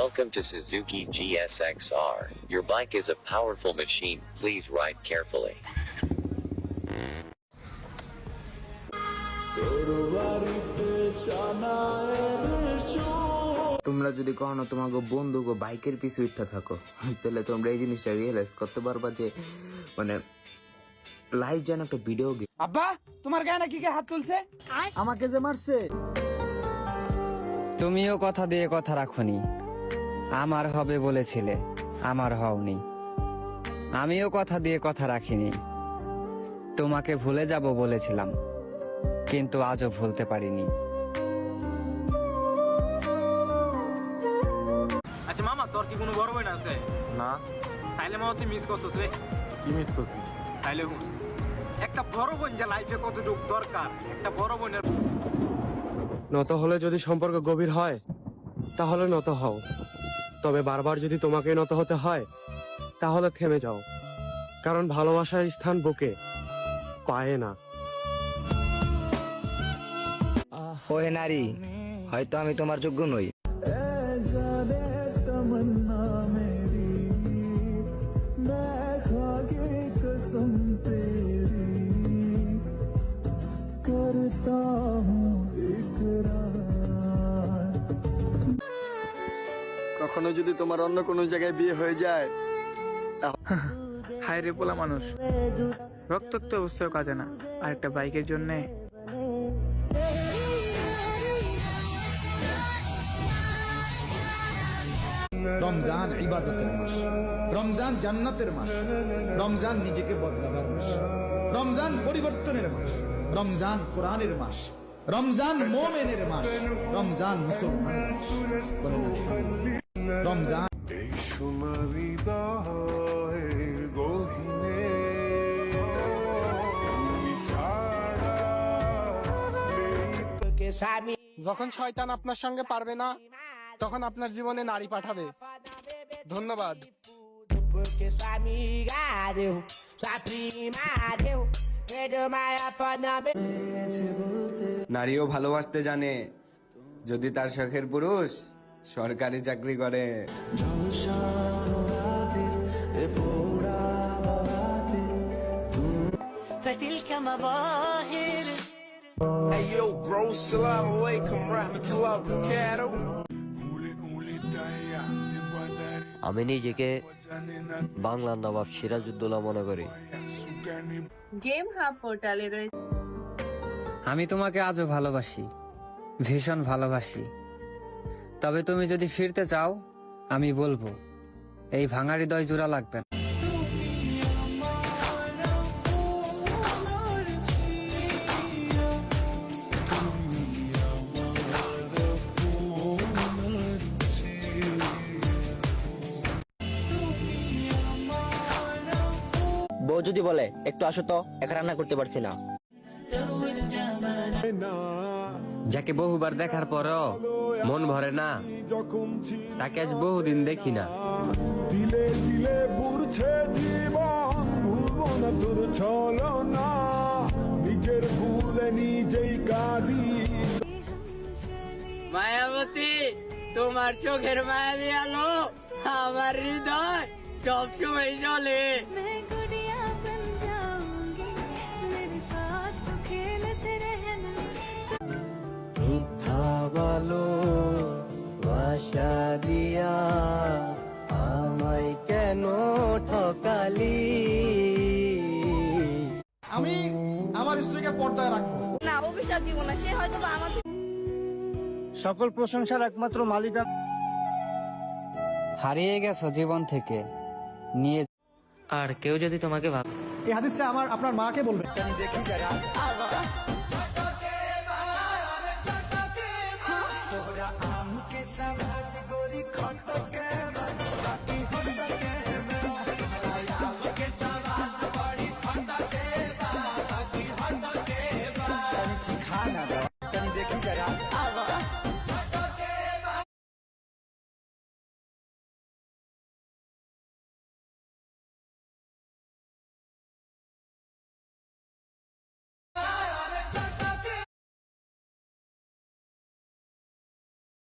Welcome to Suzuki GSX-R. Your bike is a powerful machine. Please ride carefully. তোমরা যদি কখনো তোমাকে বন্ধু বাইকের পিছু উঠতে থাকো, তাহলে তোমরা এই জিনিসটা রিয়েলাইজ করতে পারবা যে মানে লাইভ যেন একটা ভিডিও গেম। আব্বা, তোমার গায়ে নাকি কে হাত তুলছে? আমাকে যে মারছে। তুমিও কথা দিয়ে কথা রাখোনি। আমার হবে বলেছিলে, আমার হওনি। আমিও কথা দিয়ে কথা রাখিনি। তোমাকে ভুলে যাব বলেছিলাম, কিন্তু আজও ভুলতে পারিনি। আচ্ছা মামা, তোর কি কোনো বড় বোন আছে? না। তাইলে মামা তুই মিস করছিস রে। কি মিস করছি? তাইলে একটা বড় বোন যে লাইফে কতটুকু দরকার, একটা বড় বোনের নত হলে যদি সম্পর্ক গভীর হয় তাহলে নত হও, তবে বারবার যদি তোমাকে নত হতে হয় তাহলে থেমে যাও, কারণ ভালোবাসার স্থান বুকে, পায়ে না। ওহে নারী, হয়তো আমি তোমার যোগ্য নই, কখনো যদি তোমার অন্য কোনো জায়গায় বিয়ে হয়ে যায়, হায় রে পোলা মানুষ, রক্তাক্ত অবস্থায় কাঁদে না, আর একটা বাইকের জন্যে। রমজান ইবাদতের মাস, রমজান জান্নাতের মাস, রমজান নিজেকে বদলাবার মাস, রমজান পরিবর্তনের মাস, রমজান কোরআনের মাস, রমজান মোমেনের মাস, রমজান মুসলমানের মাস। বলেন আলহামদুলিল্লাহ। রমজান যখন শয়তান আপনার সঙ্গে পারবে না, তখন আপনার জীবনে নারী পাঠাবে। ধন্যবাদ। নারীও ভালোবাসতে জানে যদি তার শখের পুরুষ সরকারি চাকরি করে। Hey yo bro, assalamu alaikum rahmatullahi wa barakatuh. আমি নিজেকে বাংলার নবাব সিরাজউদ্দৌলা মনে করি। গেম হাব পোর্টালে রয়েছে। আমি তোমাকে আজও ভালোবাসি, ভীষণ ভালোবাসি। তবে তুমি যদি ফিরতে চাও, আমি বলবো এই ভাঙা হৃদয় জোড়া লাগবে না। বউ যদি বলে একটু আসো তো, একা রান্না করতে পারছি না, যাকে বহুবার দেখার পরও মন ভরে না, তাকে আজ বহুদিন দেখি না। দিলে দিলে বুঝছে জীবন, ভুলবো না তোর ছলনা, নিজের ভুলে নিজেই কাঁদি। মায়াবতী, তোমার চোখের মায়াবী আলো আমার হৃদয় সবসময় জ্বলে। মিথ্যা বলো ভাষা দিয়া আমায় কেন ঠকালি? আমি আমার স্ত্রীকে পর্দায় রাখবো না, অভিশাপ দিব না, সে হয়তো আমার সকল প্রশংসার একমাত্র মালিক। হারিয়ে গেছো জীবন থেকে নিয়ে। আর কেউ যদি তোমাকে এই হাদিসটা আপনার মাকে বলবেন। তোরা আমকে সাবাত গরি খটকে